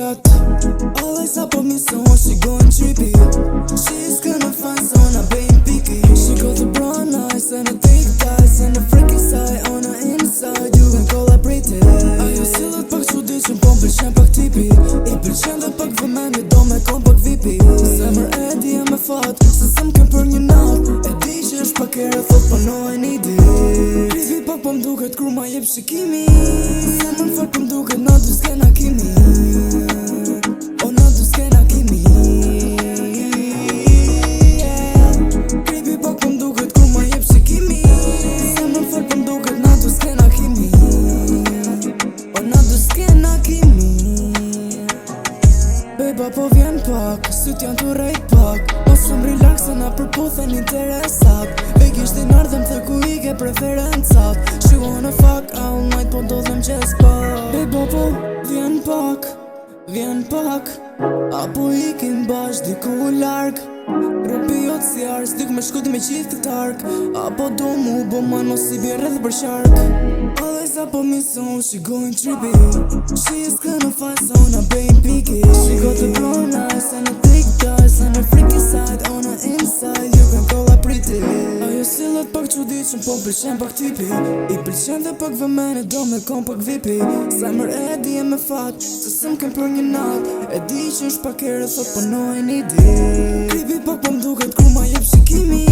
shot. Always up on me so she going trippy. She's gonna find someone I been picky. She got the brown eyes and a thick thighs and a freaky side on her inside. You can call her pretty. Ajo sillet pak çuditshëm po m'pëlqen pak tipi. I pëlqen dhe pak vëmendje do me kom pak vipi. Zemër e di e me fat se s'm kem për një nat. E di që është pak herë thot po no I need it. Kripi pak po m'duket kur ma jep shikimi. Zemër fort po m'duket na dy s'kena kimi. O na dy s'kena kimi. Kripi pak po m'duket kur ma jep shikimi. Zemër fort po m'duket na dy s'kena kimi. O na dy s'kena kimi. Beba po vjen pak, syt janë të rejt pak. Mos më relax se na përputhen interesat. Vegjishtin ardhem the ku i ke preferencat. She wanna fuck all night po ndodhem gjes pak. Beba po vjen pak apo ikin bash diku larg. Robi jot si ars, dik me shkut me qith të tark. Apo do mu bo man mos i bjerë edhe për shark. Always up on me so she going trippy. She is gonna find someone I been picky. She got the brown eyes and a thick thighs and a freaky side on her inside. You can call her pretty. Ajo sillet pak çuditshëm po m'pëlqen pak tipi. I pëlqen dhe pak vëmendje do me kom pak vipi. Zemër e di e me fat se s'm kem për një nat. E di që është pak herë thot po no I need it. Kripi pak po m'duket kur ma jep shikimi.